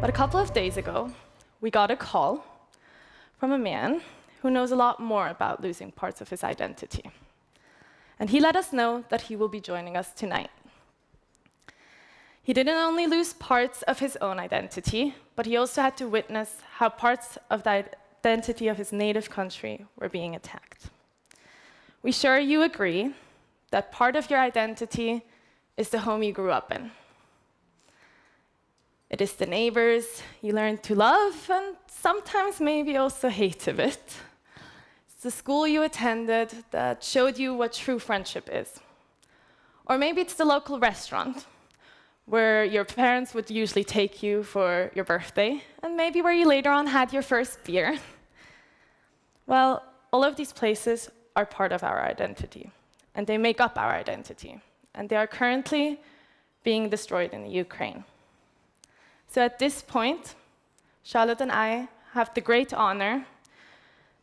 But a couple of days ago, we got a call from a man who knows a lot more about losing parts of his identity. And he let us know that he will be joining us tonight. He didn't only lose parts of his own identity, but he also had to witness how parts of the identity of his native country were being attacked. We sure you agree that part of your identity is the home you grew up in. It is the neighbors you learned to love and sometimes maybe also hate a bit. It's the school you attended that showed you what true friendship is. Or maybe it's the local restaurant where your parents would usually take you for your birthday, and maybe where you later on had your first beer. Well, all of these places are part of our identity, and they make up our identity, and they are currently being destroyed in the Ukraine. So at this point, Charlotte and I have the great honor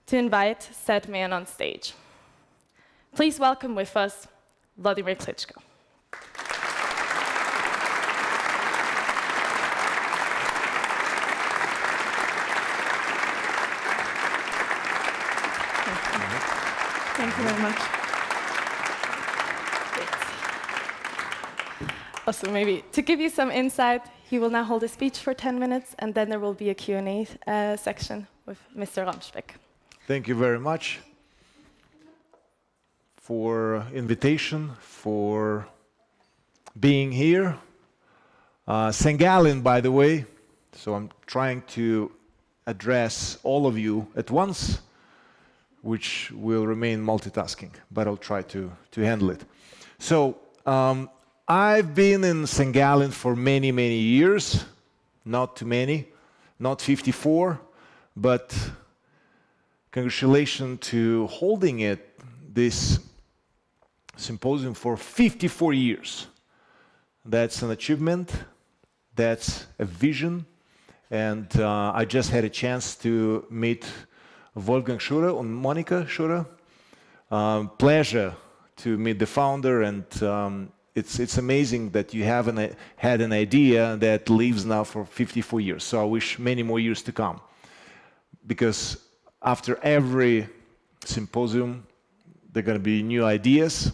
to invite said man on stage. Please welcome with us Vladimir Klitschko. Thank you very much. Also, maybe to give you some insight, he will now hold a speech for 10 minutes, and then there will be a Q&A section with Mr. Ramsbeck. Thank you very much for invitation, for being here. St. Gallen, by the way, so I'm trying to address all of you at once, which will remain multitasking, but I'll try to handle it. So I've been in St. Gallen for many, many years, not too many, not 54, but congratulations to holding this symposium for 54 years. That's an achievement, that's a vision, and I just had a chance to meet Wolfgang Schure and Monika Schure. Pleasure to meet the founder, and it's amazing that you haven't had an idea that lives now for 54 years. So I wish many more years to come, because after every symposium there are going to be new ideas,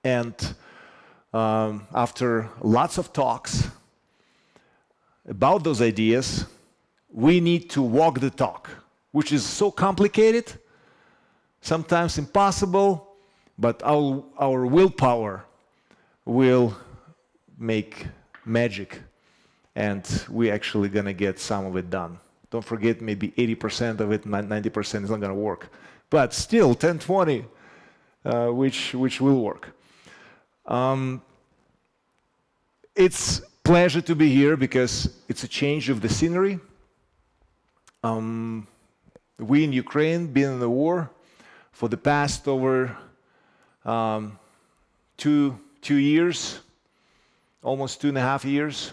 and after lots of talks about those ideas, we need to walk the talk, which is so complicated, sometimes impossible, but our willpower will make magic, and we're actually going to get some of it done. Don't forget, maybe 80% of it, 90% is not going to work. But still, 10, 20, which will work. It's a pleasure to be here because it's a change of the scenery. We in Ukraine been in the war for the past over 2 years, almost 2.5 years.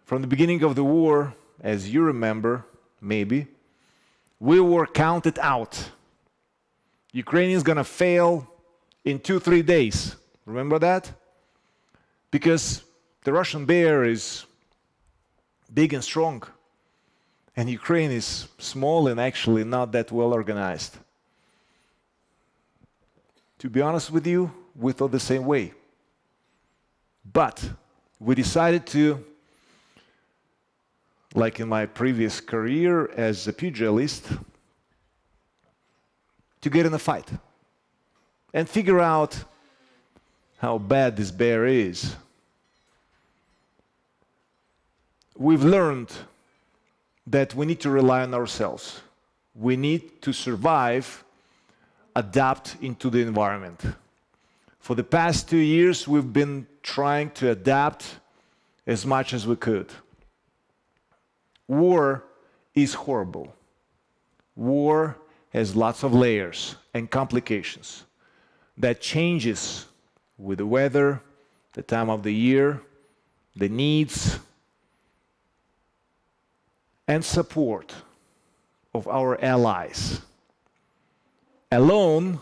From the beginning of the war, as you remember, maybe, we were counted out. Ukraine is going to fail in 2-3 days. Remember that? Because the Russian bear is big and strong, and Ukraine is small and actually not that well organized. To be honest with you, we thought the same way. But we decided to, like in my previous career as a pugilist, to get in a fight and figure out how bad this bear is. We've learned that we need to rely on ourselves. We need to survive, adapt into the environment. For the past 2 years, we've been trying to adapt as much as we could. War is horrible. War has lots of layers and complications that changes with the weather, the time of the year, the needs, and support of our allies. Alone,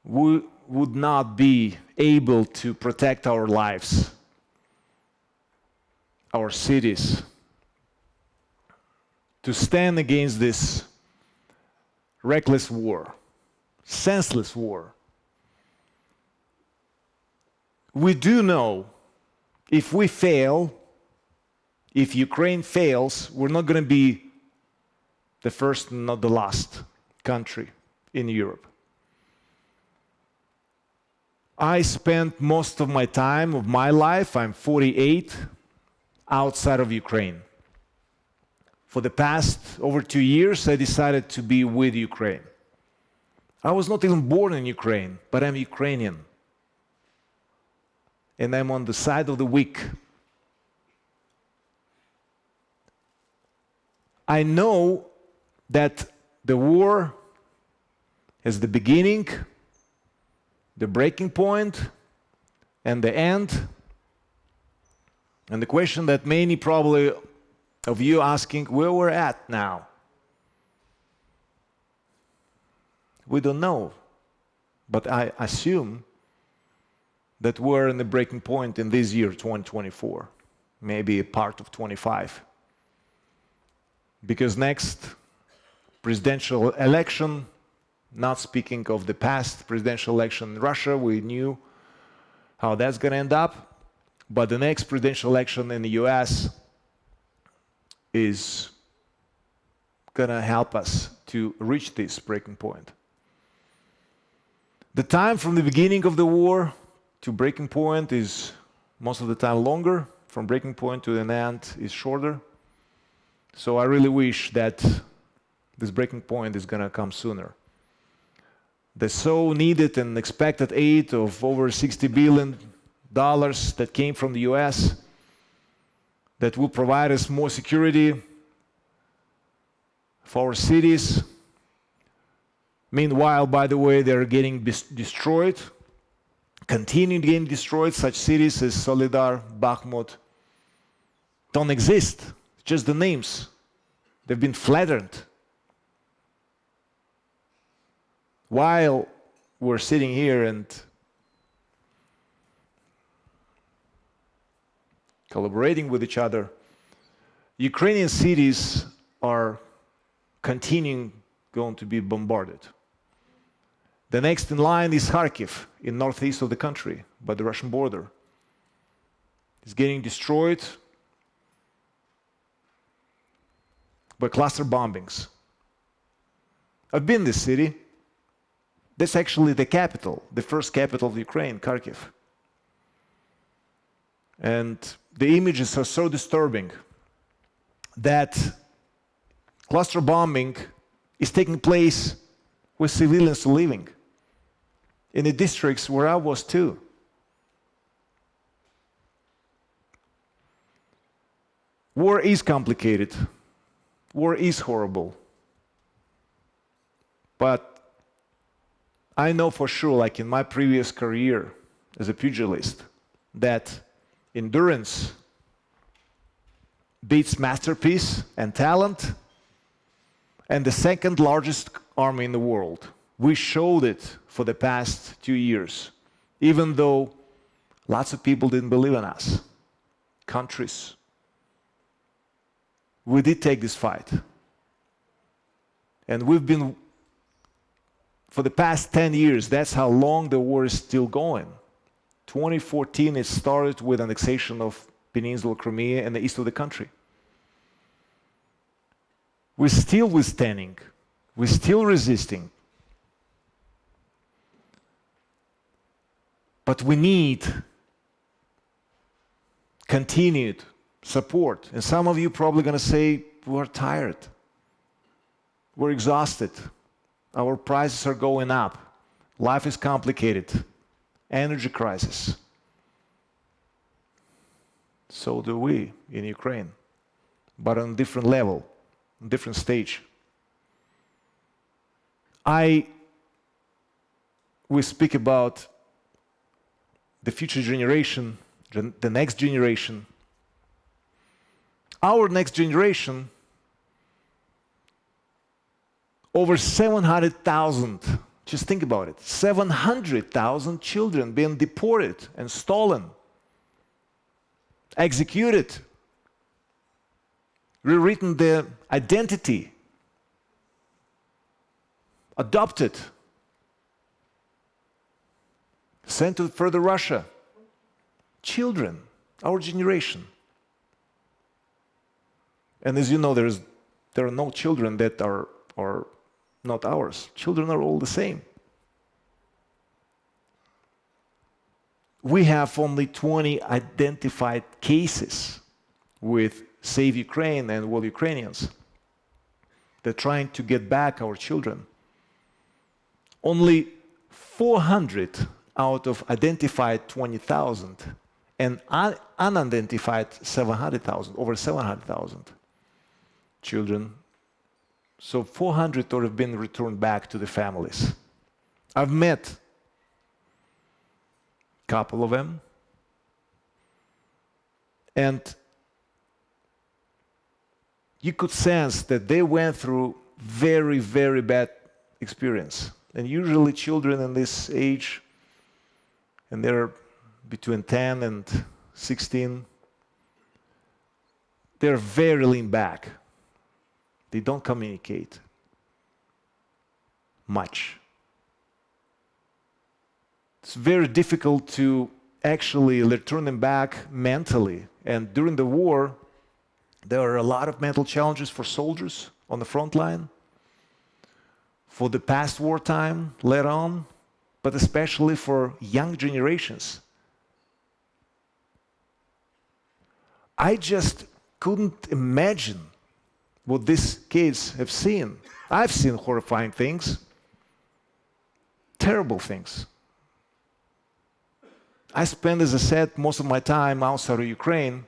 we would not be able to protect our lives. our cities to stand against this reckless war, senseless war. We do know if we fail, if Ukraine fails, we're not going to be the first and not the last country in Europe. I spent most of my time, of my life, I'm 48, outside of Ukraine. For the past over 2 years, I decided to be with Ukraine. I was not even born in Ukraine, but I'm Ukrainian. And I'm on the side of the weak. I know that the war has the beginning, the breaking point, and the end. And the question that many probably of you asking, where we're at now? We don't know, but I assume that we're in the breaking point in this year, 2024, maybe a part of 25. Because next presidential election, not speaking of the past presidential election in Russia, we knew how that's going to end up, but the next presidential election in the US is going to help us to reach this breaking point. The time from the beginning of the war to breaking point is most of the time longer. From breaking point to an end is shorter. So I really wish that this breaking point is going to come sooner. The so needed and expected aid of over $60 billion that came from the US that will provide us more security for our cities. Meanwhile, by the way, they're getting destroyed, continuing getting destroyed. Such cities as Solidar, Bakhmut don't exist. It's just the names. They've been flattened. While we're sitting here and collaborating with each other, Ukrainian cities are continuing going to be bombarded. The next in line is Kharkiv, in northeast of the country, by the Russian border. It's getting destroyed by cluster bombings. I've been in this city. That's actually the capital, the first capital of Ukraine, Kharkiv. And the images are so disturbing that cluster bombing is taking place where civilians are living, in the districts where I was too. War is complicated. War is horrible. But I know for sure, like in my previous career as a pugilist, that endurance beats masterpiece and talent and the second largest army in the world. We showed it for the past 2 years, even though lots of people didn't believe in us. Countries. We did take this fight. And we've been, for the past 10 years, that's how long the war is still going. 2014, it started with annexation of Peninsula Crimea and the east of the country. We're still withstanding. We're still resisting. But we need continued support. And some of you probably going to say, we're tired. We're exhausted. Our prices are going up. Life is complicated. Energy crisis. So do we in Ukraine, but on a different level, different stage. We speak about the future generation, the next generation. Our next generation, over 700,000, just think about it, 700,000 children being deported and stolen, executed rewritten their identity, adopted, sent to further Russia. Children, our generation. And as you know, there are no children that are not ours. Children are all the same. We have only 20 identified cases with Save Ukraine and All Ukrainians. They're trying to get back our children. Only 400 out of identified 20,000 and unidentified 700,000, over 700,000 children. So 400 have been returned back to the families. I've met a couple of them, and you could sense that they went through very, very bad experience. And usually children in this age, and they're between 10 and 16, they're very lean back. They don't communicate much. It's very difficult to actually return them back mentally. And during the war, there are a lot of mental challenges for soldiers on the front line, for the past wartime later on, but especially for young generations. I just couldn't imagine what these kids have seen. I've seen horrifying things, terrible things. I spent, as I said, most of my time outside of Ukraine,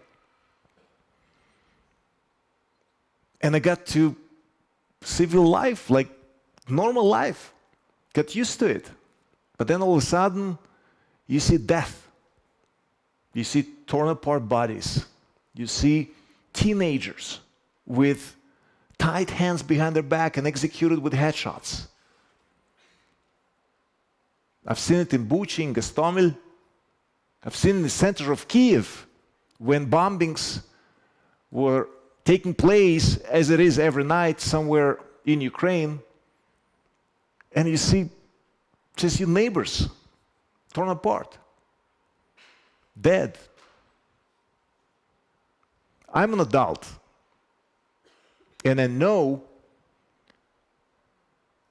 and I got to civil life, like normal life, got used to it. But then all of a sudden, you see death. You see torn apart bodies. You see teenagers with tied hands behind their back and executed with headshots. I've seen it in Bucha, in Gostomel. I've seen it in the center of Kiev when bombings were taking place, as it is every night somewhere in Ukraine. And you see just your neighbors torn apart, dead. I'm an adult, and I know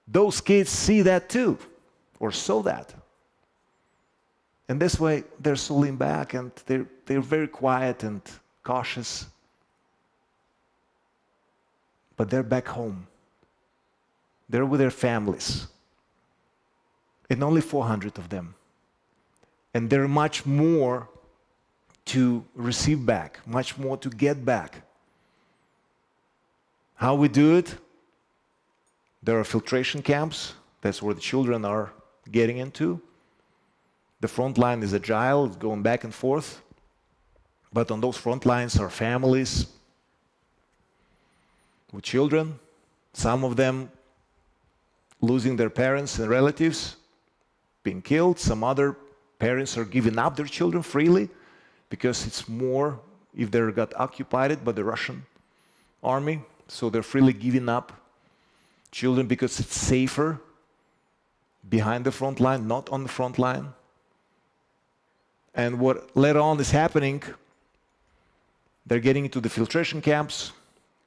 those kids see that too, or saw that. And this way, they're so lean back, and they're very quiet and cautious. But they're back home. They're with their families. And only 400 of them. And there are much more to receive back, much more to get back. How we do it? There are filtration camps. That's where the children are getting into. The front line is agile, it's going back and forth. But on those front lines are families with children, some of them losing their parents and relatives, being killed. Some other parents are giving up their children freely because it's more if they got occupied by the Russian army. So they're freely giving up children because it's safer behind the front line, not on the front line. And what later on is happening, they're getting into the filtration camps,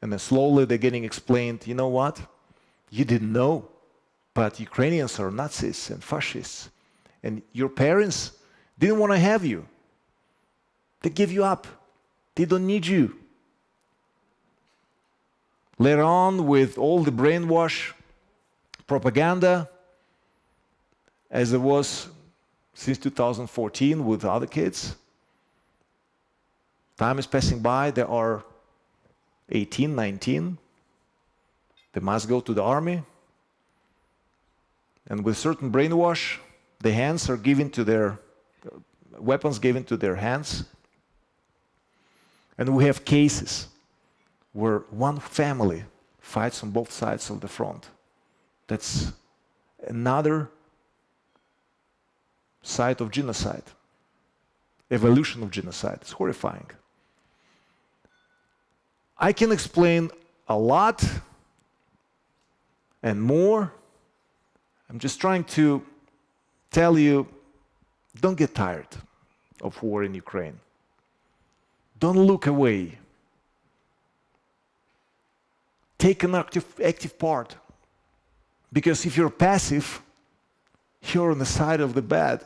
and then slowly they're getting explained, you know what? You didn't know, but Ukrainians are Nazis and fascists. And your parents didn't want to have you. They give you up. They don't need you. Later on, with all the brainwash propaganda, as it was since 2014 with other kids, time is passing by, they are 18, 19, they must go to the army, and with certain brainwash, the hands are given to their, weapons given to their hands, and we have cases where one family fights on both sides of the front. That's another side of genocide, evolution of genocide. It's horrifying. I can explain a lot and more. I'm just trying to tell you, don't get tired of war in Ukraine. Don't look away. Take an active part. Because if you're passive, you're on the side of the bad.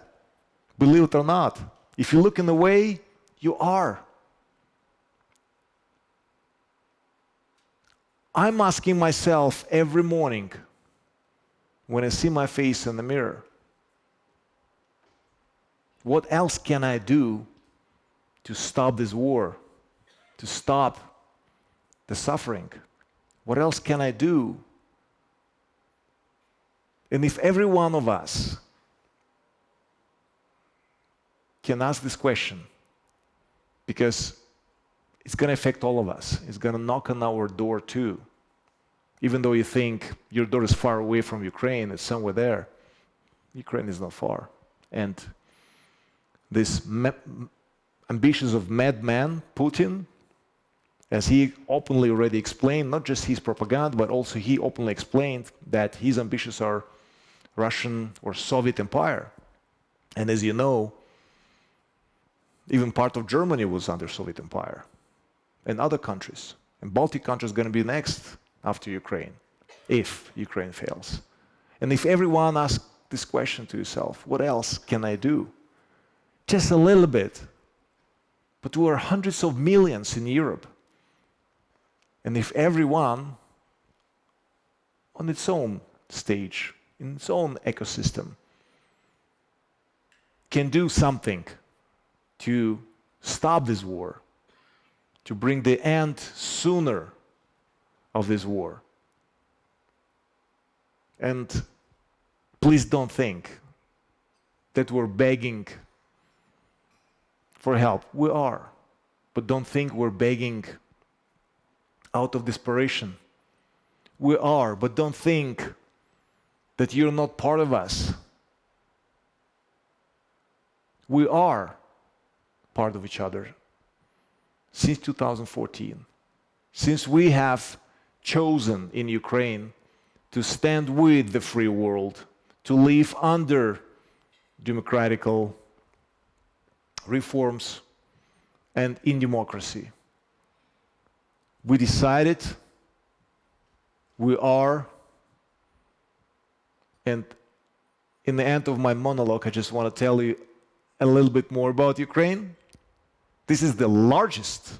Believe it or not. If you're looking away, you are. I'm asking myself every morning when I see my face in the mirror, what else can I do to stop this war, to stop the suffering? What else can I do? And if every one of us can ask this question, because it's going to affect all of us. It's going to knock on our door too. Even though you think your door is far away from Ukraine, it's somewhere there. Ukraine is not far. And this ambitions of madman, Putin, as he openly already explained, not just his propaganda, but also he openly explained that his ambitions are Russian or Soviet Empire. And as you know, even part of Germany was under Soviet Empire. And other countries. And Baltic countries are going to be next after Ukraine, if Ukraine fails. And if everyone asks this question to yourself, what else can I do? Just a little bit. But we are hundreds of millions in Europe. And if everyone on its own stage, in its own ecosystem, can do something to stop this war, to bring the end sooner of this war. And please don't think that we're begging for help. We are. But don't think we're begging out of desperation. We are, but don't think that you're not part of us. We are part of each other. Since 2014, since we have chosen in Ukraine to stand with the free world, to live under democratical reforms and in democracy, we decided we are, and in the end of my monologue, I just want to tell you a little bit more about Ukraine. This is the largest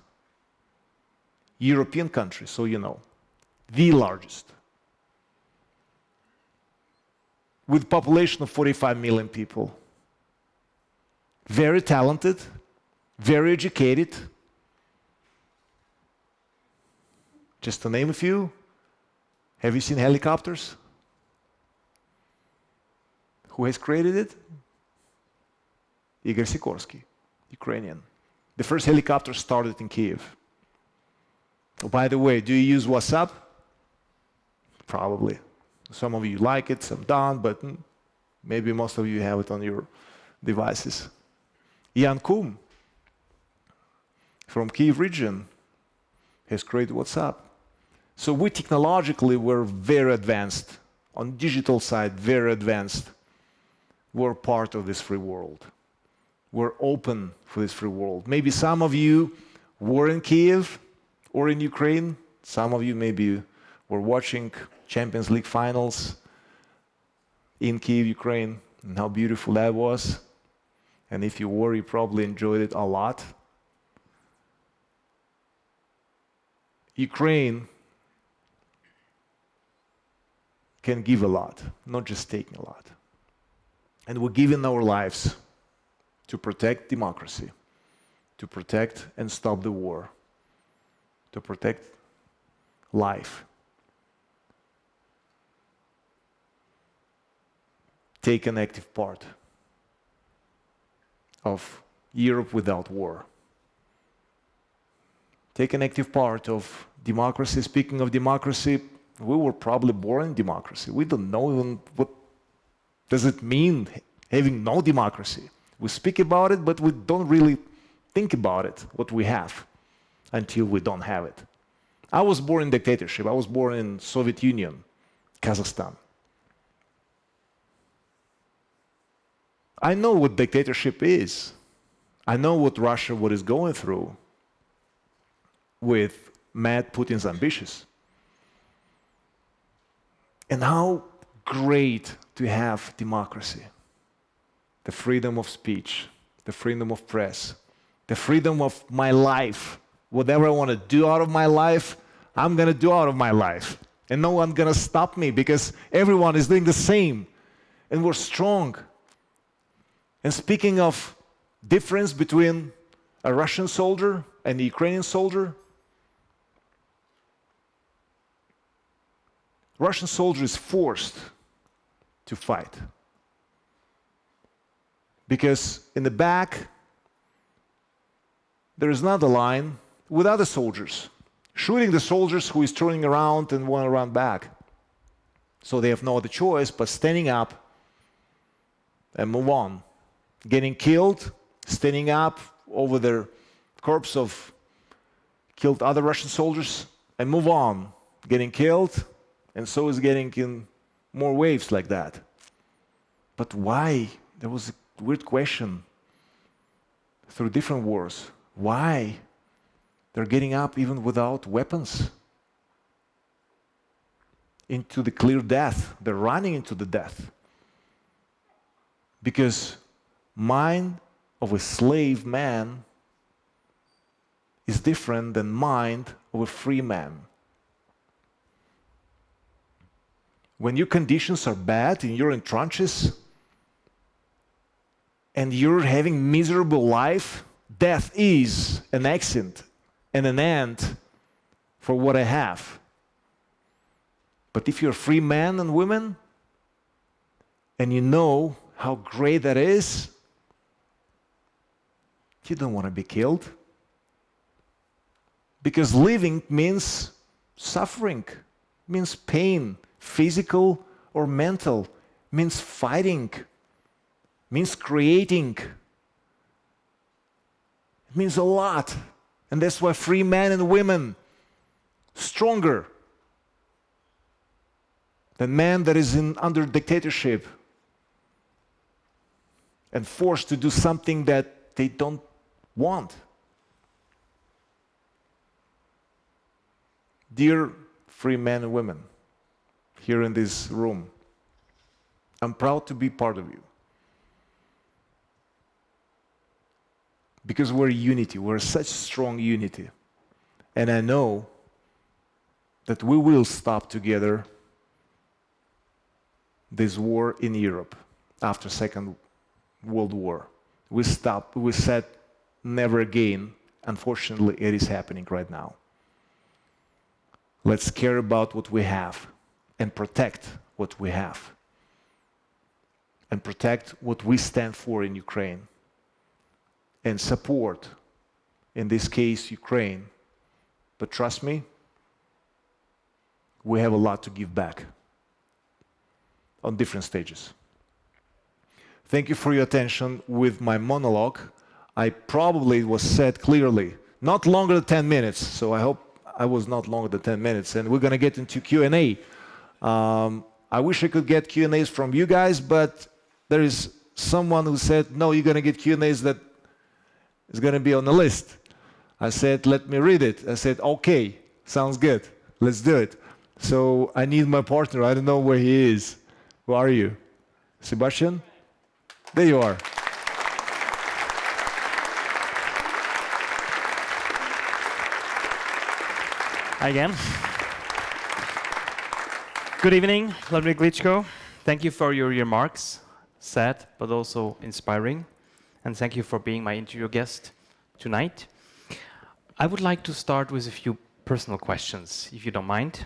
European country, so you know, the largest, with a population of 45 million people. Very talented, very educated. Just to name a few, have you seen helicopters? Who has created it? Igor Sikorsky, Ukrainian. The first helicopter started in Kyiv. Oh, by the way, do you use WhatsApp? Probably. Some of you like it, some don't, but maybe most of you have it on your devices. Jan Kum from Kyiv region has created WhatsApp. So we technologically were very advanced. On digital side, very advanced. We're part of this free world. We're open for this free world. Maybe some of you were in Kyiv or in Ukraine. Some of you maybe were watching Champions League finals in Kyiv, Ukraine, and how beautiful that was. And if you were, you probably enjoyed it a lot. Ukraine can give a lot, not just taking a lot. And we're giving our lives to protect democracy, to protect and stop the war, to protect life. Take an active part of Europe without war. Take an active part of democracy. Speaking of democracy, we were probably born in democracy. We don't know even what does it mean having no democracy. We speak about it, but we don't really think about it, what we have, until we don't have it. I was born in dictatorship. I was born in Soviet Union, Kazakhstan. I know what dictatorship is. I know what Russia, what is going through with mad Putin's ambitions. And how great to have democracy, the freedom of speech, the freedom of press, the freedom of my life. Whatever I want to do out of my life, I'm going to do out of my life. And no one's going to stop me because everyone is doing the same. And we're strong. And speaking of difference between a Russian soldier and a Ukrainian soldier, Russian soldier is forced to fight. Because in the back, there is another line with other soldiers, shooting the soldiers who is turning around and want to run back. So they have no other choice but standing up and move on. Getting killed, standing up over the corpse of killed other Russian soldiers and move on. Getting killed, and so is getting in more waves like that. But why? There was a weird question through different wars. Why they're getting up even without weapons into the clear death? They're running into the death. Because mind of a slave man is different than mind of a free man. When your conditions are bad and you're in trenches and you're having miserable life, death is an accident and an end for what I have. But if you're a free man and woman and you know how great that is, you don't want to be killed. Because living means suffering, means pain, physical or mental, means fighting, means creating. It means a lot. And that's why free men and women stronger than men that is under dictatorship and forced to do something that they don't want. Dear free men and women here in this room, I'm proud to be part of you. Because we're unity, we're such strong unity. And I know that we will stop together this war in Europe after Second World War. We said never again. Unfortunately, it is happening right now. Let's care about what we have and protect what we have. And protect what we stand for in Ukraine. And support, in this case, Ukraine. But trust me, we have a lot to give back on different stages. Thank you for your attention with my monologue. I probably was said clearly, not longer than 10 minutes, so I hope I was not longer than 10 minutes, and we're going to get into Q&A. I wish I could get Q&As from you guys, but there is someone who said, no, you're going to get Q&As that is going to be on the list. I said, let me read it. I said, okay, sounds good. Let's do it. So I need my partner. I don't know where he is. Where are you? Sebastian? There you are. Hi again. Good evening, Vladimir Klitschko. Thank you for your remarks, sad but also inspiring. And thank you for being my interview guest tonight. I would like to start with a few personal questions, if you don't mind.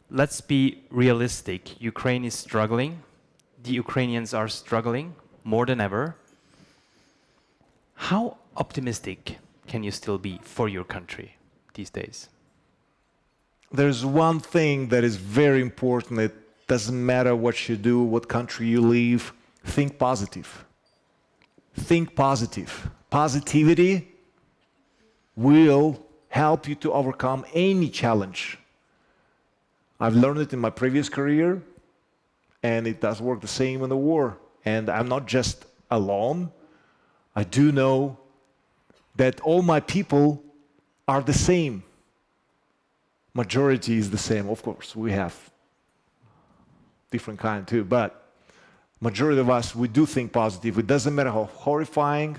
Let's be realistic. Ukraine is struggling. The Ukrainians are struggling more than ever. How optimistic can you still be for your country these days? There's one thing that is very important. It doesn't matter what you do, what country you live. Think positive. Think positive. Positivity will help you to overcome any challenge. I've learned it in my previous career, and it does work the same in the war. And I'm not just alone. I do know that all my people are the same. Majority is the same. Of course, we have different kind too, but majority of us, we do think positive. It doesn't matter how horrifying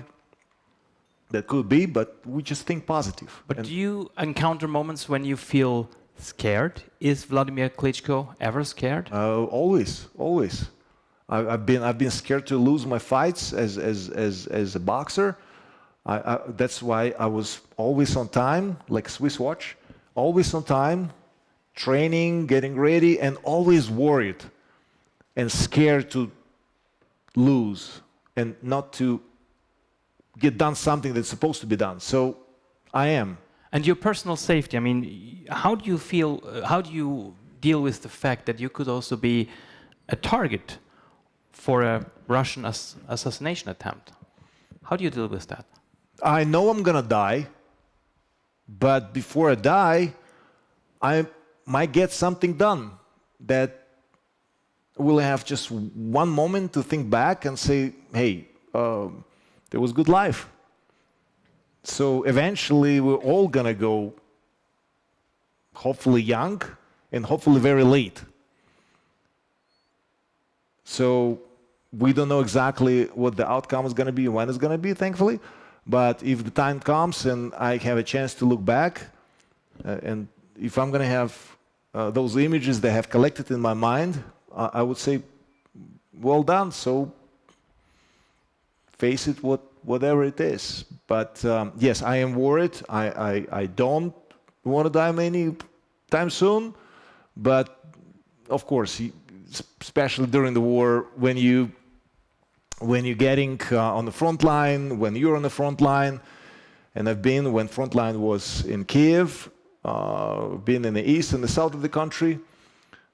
that could be, but we just think positive. But do you encounter moments when you feel scared? Is Vladimir Klitschko ever scared? Always, always. I've been scared to lose my fights as a boxer. That's why I was always on time, like a Swiss watch, always on time, training, getting ready, and always worried and scared to lose and not to get done something that's supposed to be done. So I am. And your personal safety, I mean, how do you feel, how do you deal with the fact that you could also be a target for a Russian assassination attempt? How do you deal with that? I know I'm gonna die, but before I die, I might get something done that will have just one moment to think back and say, hey, there was good life. So eventually we're all gonna go, hopefully young and hopefully very late. So we don't know exactly what the outcome is gonna be, when it's gonna be, thankfully. But if the time comes and I have a chance to look back, and if I'm gonna have those images that I have collected in my mind, I would say, well done. So face it, whatever it is. But yes, I am worried. I don't want to die any time soon. But of course, especially during the war, when you're getting on the front line, when you're on the front line, and I've been when front line was in Kiev, been in the east and the south of the country,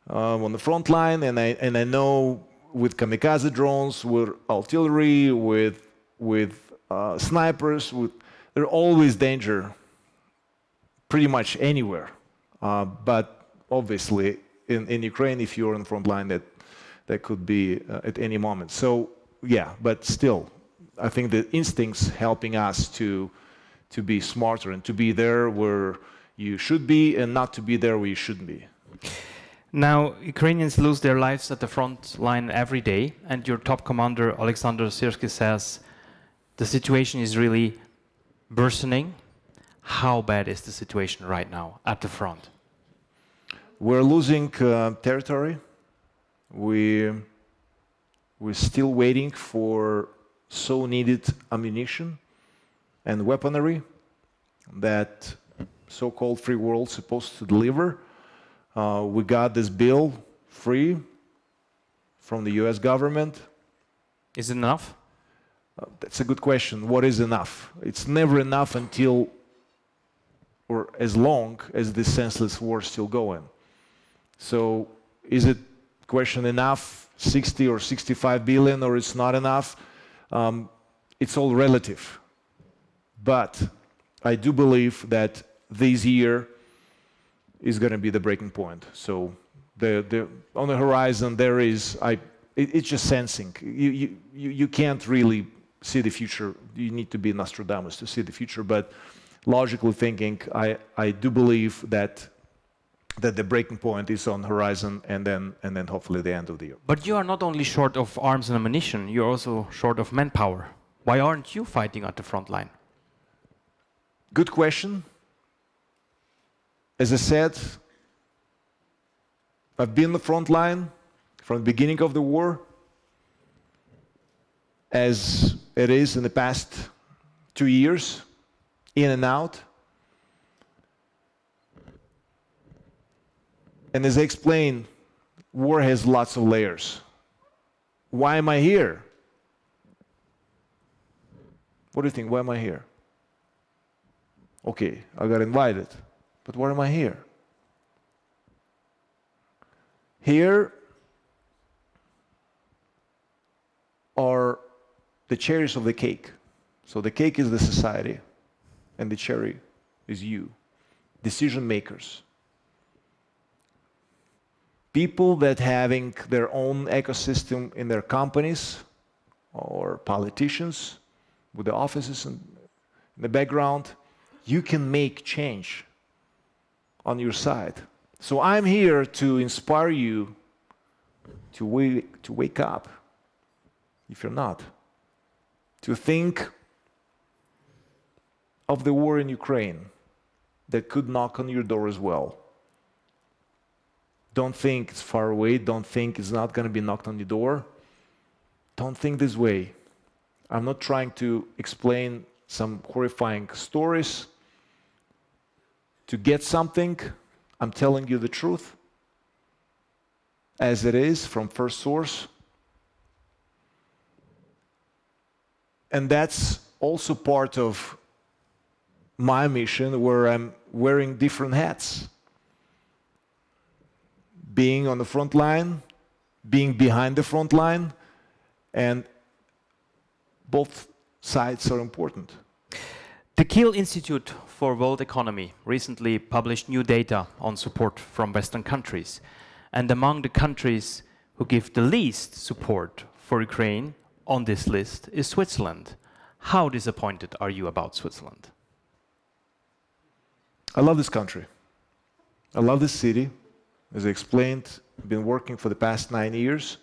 on the front line, and I know with kamikaze drones, with artillery, with snipers, there's always danger, pretty much anywhere. But obviously, in Ukraine, if you're on the front line, that could be at any moment. So yeah, but still, I think the instincts helping us to be smarter and to be there where you should be and not to be there where you shouldn't be. Now, Ukrainians lose their lives at the front line every day, and your top commander, Alexander Syrsky, says the situation is really worsening. How bad is the situation right now at the front? We're losing territory. We're still waiting for so needed ammunition and weaponry that so-called free world is supposed to deliver. We got this bill free from the US government. Is it enough? That's a good question. What is enough? It's never enough until, or as long as this senseless war is still going. So is it question enough, 60 or 65 billion, or it's not enough? It's all relative. But I do believe that this year is going to be the breaking point. So on the horizon there is, it's just sensing. You can't really see the future. You need to be Nostradamus to see the future. But logically thinking, I do believe that the breaking point is on the horizon, and then hopefully the end of the year. But you are not only short of arms and ammunition, you're also short of manpower. Why aren't you fighting at the front line? Good question. As I said, I've been on the front line from the beginning of the war, as it is in the past 2 years, in and out. And as I explained, war has lots of layers. Why am I here? What do you think? Why am I here? Okay, I got invited. But why am I here? Here are the cherries of the cake. So the cake is the society, and the cherry is you. decision makers, people that having their own ecosystem in their companies, or politicians with the offices in the background, you can make change on your side. So I'm here to inspire you to wake up, if you're not, to think of the war in Ukraine that could knock on your door as well. Don't think it's far away. Don't think it's not going to be knocked on the door. Don't think this way. I'm not trying to explain some horrifying stories to get something. I'm telling you the truth as it is from first source. And that's also part of my mission, where I'm wearing different hats. Being on the front line, being behind the front line, and both sides are important. The Kiel Institute for World Economy recently published new data on support from Western countries. And among the countries who give the least support for Ukraine on this list is Switzerland. How disappointed are you about Switzerland? I love this country. I love this city. As I explained, I've been working for the past 9 years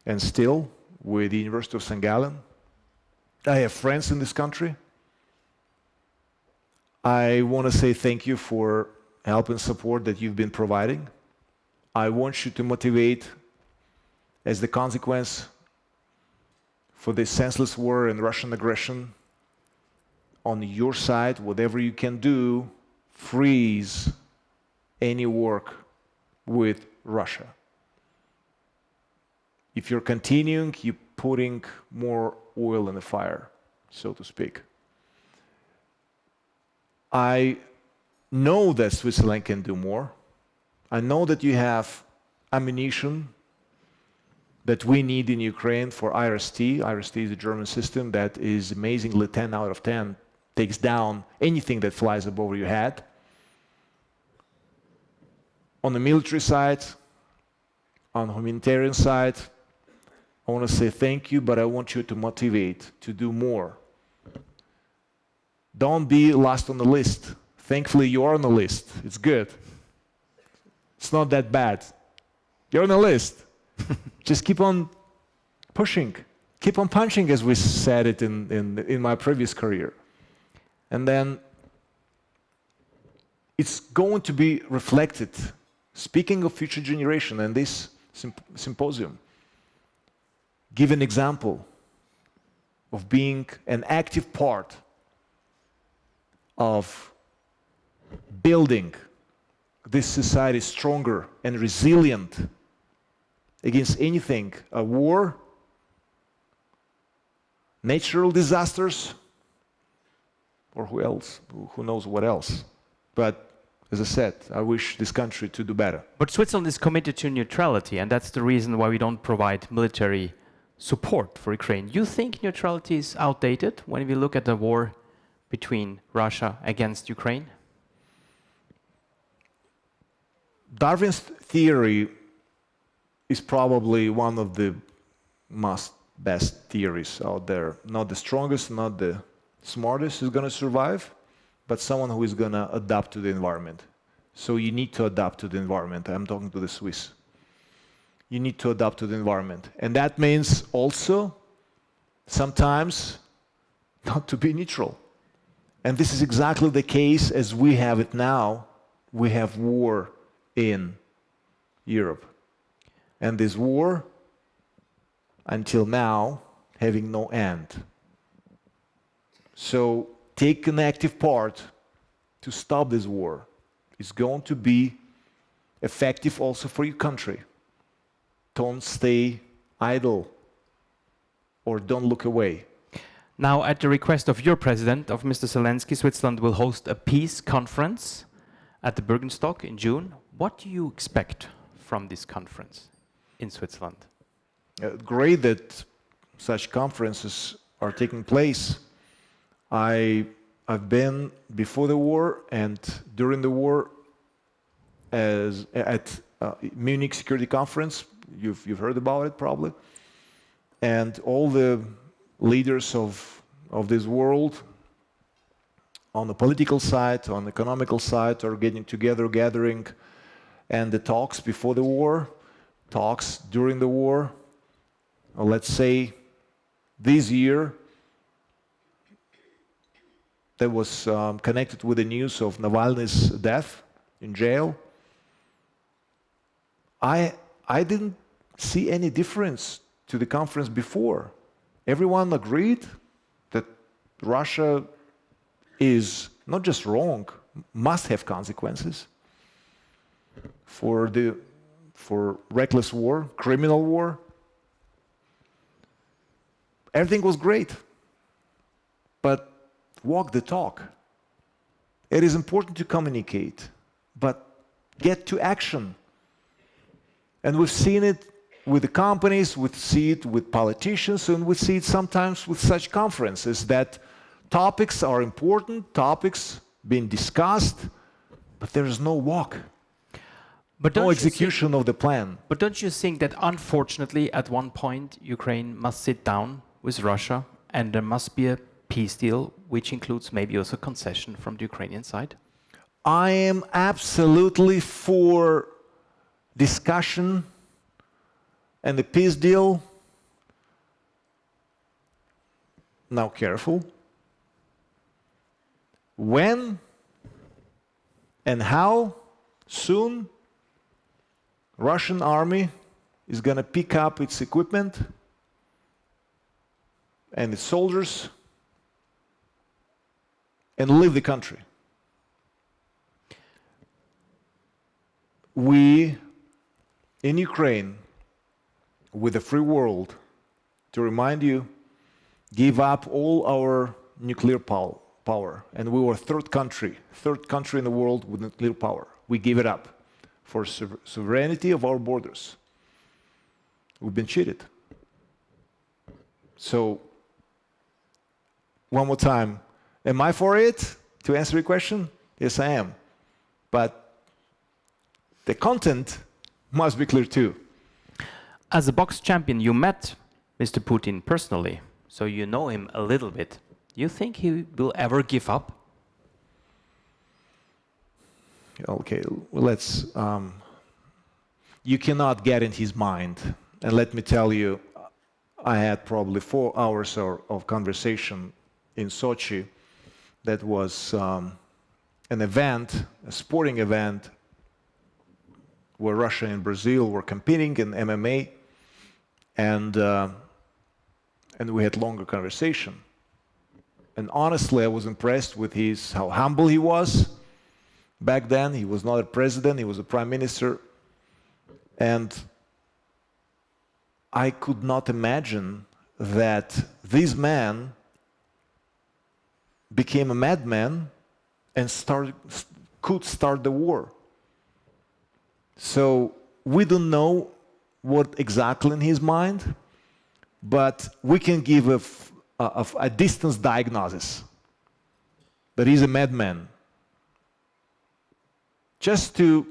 and still with the University of St.Gallen. I have friends in this country. I want to say thank you for help and support that you've been providing. I want you to motivate, as the consequence for this senseless war and Russian aggression, on your side, whatever you can do, freeze any work with Russia. If you're continuing, you're putting more oil in the fire, so to speak. I know that Switzerland can do more. I know that you have ammunition that we need in Ukraine for IRST. IRST is a German system that is amazingly 10 out of 10, takes down anything that flies above your head. On the military side, on the humanitarian side, I want to say thank you, but I want you to motivate to do more. Don't be last on the list. Thankfully, you are on the list. It's good. It's not that bad. You're on the list. Just keep on pushing. Keep on punching, as we said it in my previous career. And then it's going to be reflected. Speaking of future generation and this symposium, give an example of being an active part of building this society stronger and resilient against anything, a war, natural disasters, or who knows what else. But as I said, I wish this country to do better. But Switzerland is committed to neutrality, and that's the reason why we don't provide military support for Ukraine. You think neutrality is outdated when we look at the war between Russia against Ukraine? Darwin's theory is probably one of the best theories out there. Not the strongest, not the smartest is going to survive, but someone who is going to adapt to the environment. So you need to adapt to the environment. I'm talking to the Swiss. You need to adapt to the environment. And that means also sometimes not to be neutral. And this is exactly the case as we have it now. We have war in Europe. And this war, until now, having no end. So take an active part to stop this war. It's going to be effective also for your country. Don't stay idle or don't look away. Now, at the request of your president, of Mr. Zelensky, Switzerland will host a peace conference at the Bürgenstock in June. What do you expect from this conference in Switzerland? Great that such conferences are taking place. I I've been before the war and during the war at Munich Security Conference. You've heard about it probably. And all the leaders of this world, on the political side, on the economical side, are getting together, gathering, and the talks before the war, talks during the war. Or let's say this year, that was connected with the news of Navalny's death in jail. I didn't see any difference to the conference before. Everyone agreed that Russia is not just wrong, must have consequences for reckless war, criminal war. Everything was great, but walk the talk. It is important to communicate, but get to action. And we've seen it with the companies, we see it with politicians, and we see it sometimes with such conferences that topics are important, topics being discussed, but there is no walk, no execution of the plan. But don't you think that unfortunately at one point Ukraine must sit down with Russia and there must be a peace deal which includes maybe also concession from the Ukrainian side? I am absolutely for discussion and the peace deal. Now careful. When and how soon Russian army is going to pick up its equipment and its soldiers and leave the country. We, in Ukraine, with the free world, to remind you, gave up all our nuclear power. And we were third country in the world with nuclear power. We gave it up for sovereignty of our borders. We've been cheated. So, one more time, am I for it? To answer your question, yes, I am. But the content must be clear too. As a box champion, you met Mr. Putin personally, so you know him a little bit. You think he will ever give up? Okay, let's. You cannot get in his mind. And let me tell you, I had probably 4 hours of conversation in Sochi. That was an event, a sporting event, where Russia and Brazil were competing in MMA, and we had longer conversation. And honestly, I was impressed with how humble he was. Back then, he was not a president, he was a prime minister. And I could not imagine that this man became a madman and could start the war. So we don't know what exactly in his mind, but we can give a distance diagnosis that he's a madman. Just to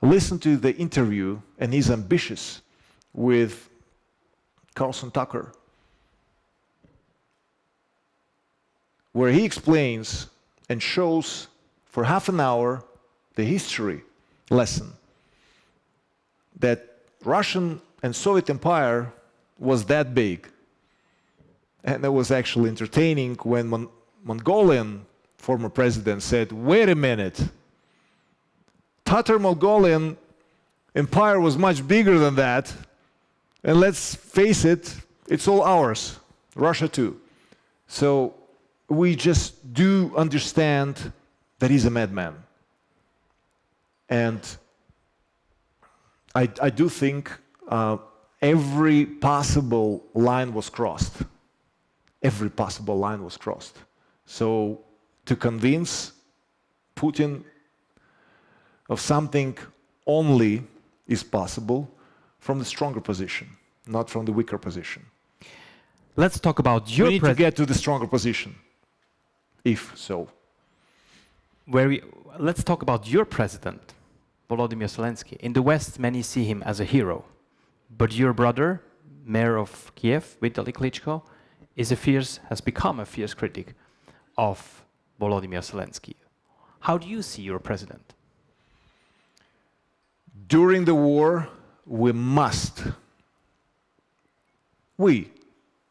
listen to the interview, and he's ambitious, with Carlson Tucker, where he explains and shows for half an hour the history lesson that Russian and Soviet Empire was that big. And it was actually entertaining when Mongolian former president said, wait a minute, Tatar-Mongolian Empire was much bigger than that, and let's face it, it's all ours, Russia too. So we just do understand that he's a madman. And I do think every possible line was crossed. Every possible line was crossed. So to convince Putin of something only is possible from the stronger position, not from the weaker position. Let's talk about your... We need to get to the stronger position. if so. Let's talk about your president, Volodymyr Zelensky. In the West, many see him as a hero. But your brother, Mayor of Kiev, Vladimir Klitschko, has become a fierce critic of Volodymyr Zelensky. How do you see your president? During the war, we,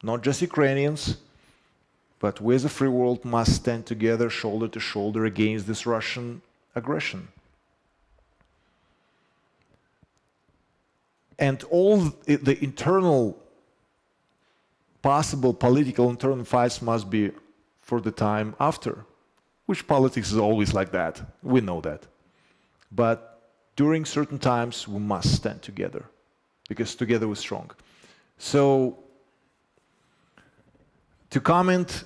not just Ukrainians, but we as a free world must stand together shoulder to shoulder against this Russian aggression. And all the internal, possible political internal fights must be for the time after, which politics is always like that. We know that. But during certain times, we must stand together, because together we're strong. So, to comment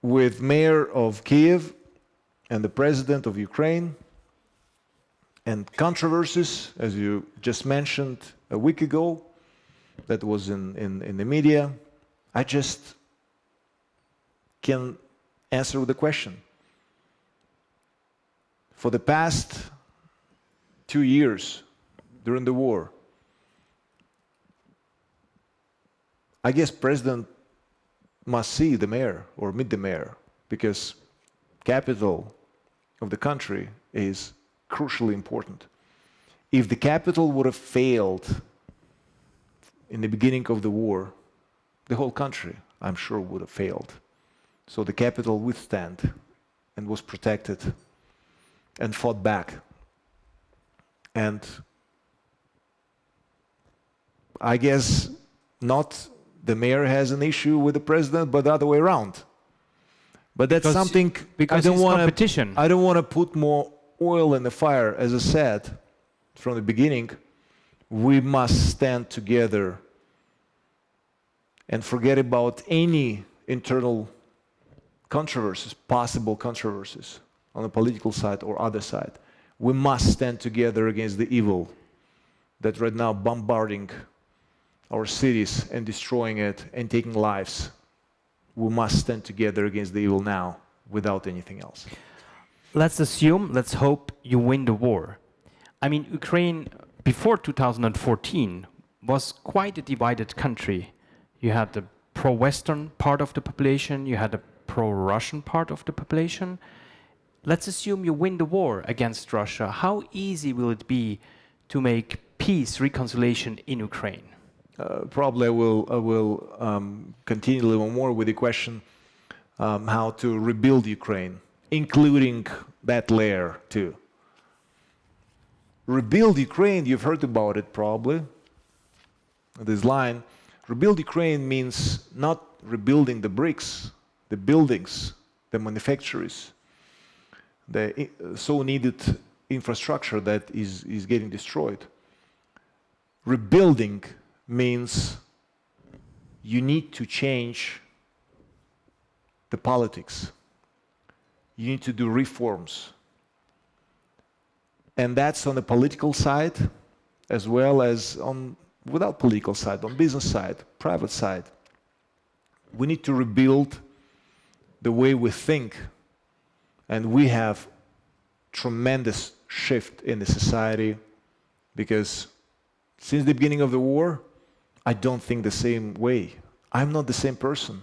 with Mayor of Kiev and the President of Ukraine, and controversies, as you just mentioned a week ago, that was in the media, I just can answer with a question. For the past 2 years during the war, I guess President must see the mayor or meet the mayor, because capital of the country is crucially important. If the capital would have failed in the beginning of the war, the whole country, I'm sure, would have failed. So the capital withstood and was protected and fought back. And I guess not the mayor has an issue with the president, but the other way around. But that's something I don't want to put more oil in the fire. As I said from the beginning, we must stand together and forget about any internal controversies, possible controversies on the political side or other side. We must stand together against the evil that right now bombarding our cities and destroying it and taking lives. We must stand together against the evil now without anything else. Let's hope you win the war. I mean, Ukraine before 2014 was quite a divided country. You had the pro-Western part of the population, you had the pro-Russian part of the population. Let's assume you win the war against Russia. How easy will it be to make peace, reconciliation in Ukraine? Probably I will continue a little more with the question how to rebuild Ukraine, including that layer too. Rebuild Ukraine, you've heard about it probably, this line. Rebuild Ukraine means not rebuilding the bricks, the buildings, the manufactories, the so needed infrastructure that is getting destroyed. Rebuilding means you need to change the politics. You need to do reforms. And that's on the political side, as well as on without political side, on business side, private side. We need to rebuild the way we think. And we have tremendous shift in the society, because since the beginning of the war, I don't think the same way. I'm not the same person.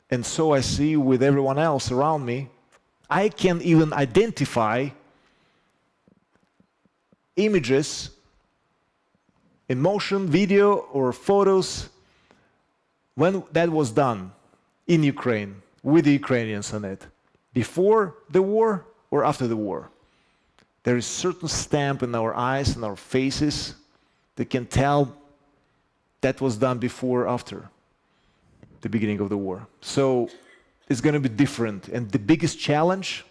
And so I see with everyone else around me, I can even identify images, emotion, video, or photos when that was done in Ukraine with the Ukrainians on it, before the war or after the war. There is a certain stamp in our eyes and our faces that can tell that was done before or after the beginning of the war. So it's going to be different. And the biggest challenge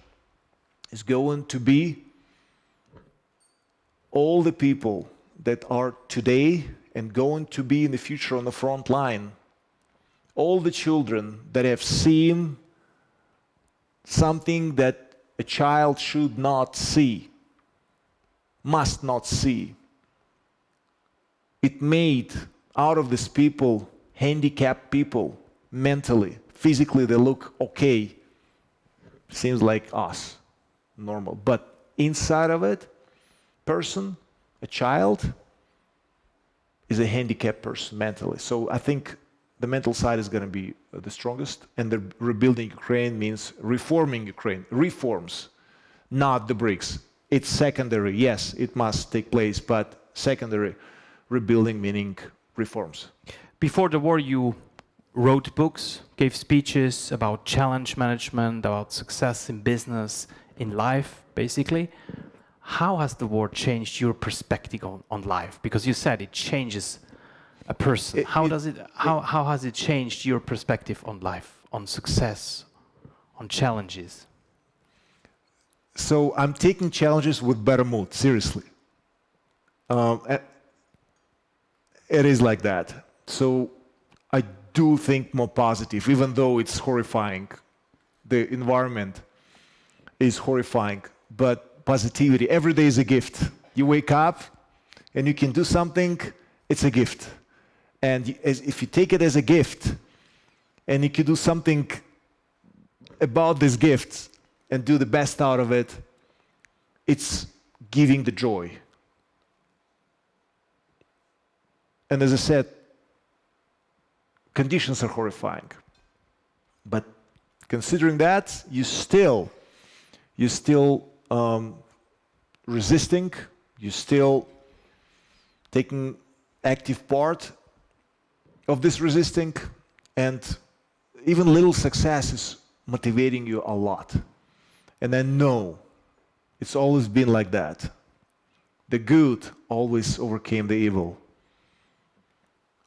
is going to be all the people that are today and going to be in the future on the front line. All the children that have seen something that a child should not see, must not see. It made out of these people handicapped people mentally, physically they look okay, seems like us, normal. But inside of it, person, a child, is a handicapped person mentally. So I think the mental side is going to be the strongest, and the rebuilding Ukraine means reforming Ukraine. Reforms, not the bricks. It's secondary. Yes, it must take place, but secondary rebuilding meaning reforms. Before the war, you wrote books, gave speeches about challenge management, about success in business, in life, basically. How has the war changed your perspective on life? Because you said it changes a person. How has it changed your perspective on life, on success, on challenges? So I'm taking challenges with better mood, seriously. It is like that. So I do think more positive, even though it's horrifying. The environment is horrifying, but positivity, every day is a gift. You wake up and you can do something, it's a gift. And if you take it as a gift and you can do something about this gift and do the best out of it, it's giving the joy. And as I said, conditions are horrifying. But considering that, you're still resisting, you're still taking active part of this resisting, and even little success is motivating you a lot. And I know it's always been like that. The good always overcame the evil.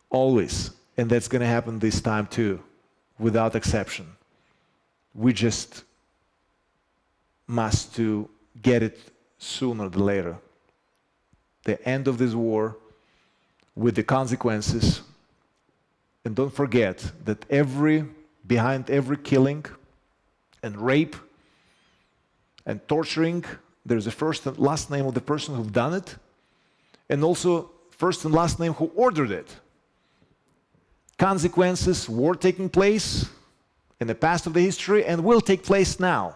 Always. And that's going to happen this time too, without exception. We just must to get it sooner than later. The end of this war with the consequences. And don't forget that behind every killing and rape and torturing, there's a first and last name of the person who done it, and also first and last name who ordered it. Consequences, war taking place in the past of the history and will take place now.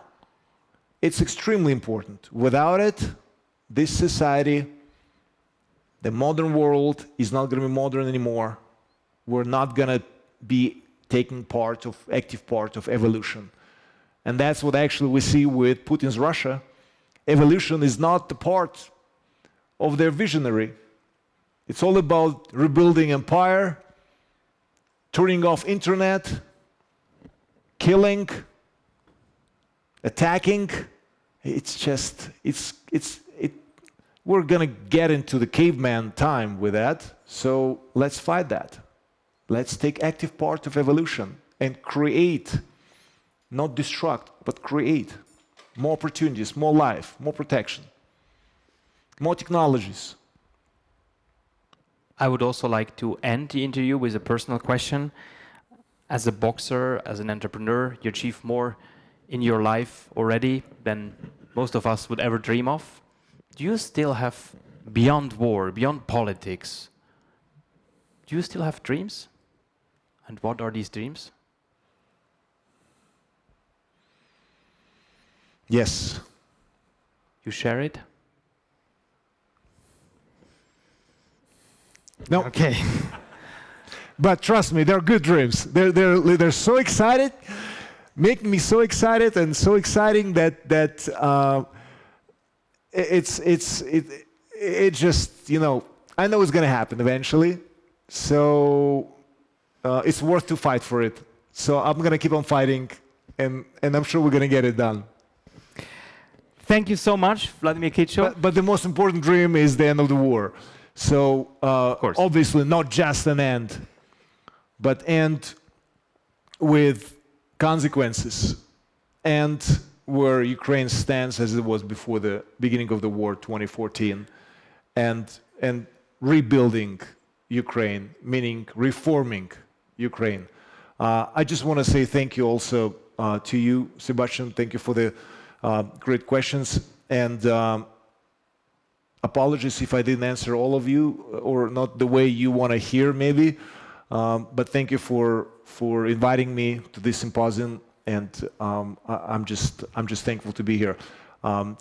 It's extremely important. Without it, this society, the modern world, is not going to be modern anymore. We're not going to be taking active part of evolution. And that's what actually we see with Putin's Russia. Evolution is not the part of their visionary. It's all about rebuilding empire, turning off internet, killing, attacking. We're gonna get into the caveman time with that, so let's fight that. Let's take active part of evolution and create, not destruct, but create more opportunities, more life, more protection, more technologies. I would also like to end the interview with a personal question. As a boxer, as an entrepreneur, you achieve more in your life already than most of us would ever dream of. Do you still have, beyond war, beyond politics, do you still have dreams? And what are these dreams? Yes. You share it? No. Okay. But trust me, they're good dreams. They're so excited, make me so excited and so exciting that it just, you know, I know it's going to happen eventually. So it's worth to fight for it. So I'm going to keep on fighting, and I'm sure we're going to get it done. Thank you so much, Vladimir Klitschko. But the most important dream is the end of the war. So obviously not just an end, but end with consequences, and where Ukraine stands as it was before the beginning of the war, 2014, and rebuilding Ukraine, meaning reforming Ukraine. I just want to say thank you also to you, Sebastian. Thank you for the great questions, and apologies if I didn't answer all of you, or not the way you want to hear maybe. But thank you for inviting me to this symposium, and I'm just thankful to be here.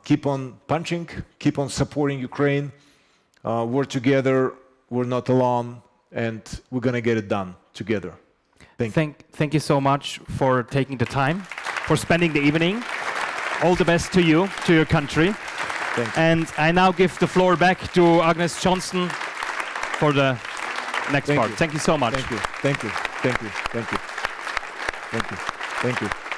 Keep on punching, keep on supporting Ukraine. We're together, we're not alone, and we're gonna get it done together. Thank you so much for taking the time, for spending the evening. All the best to you, to your country. Thank you. And I now give the floor back to Agnes Johnson for the next part. Thank you so much. Thank you. Thank you. Thank you. Thank you. Thank you. Thank you.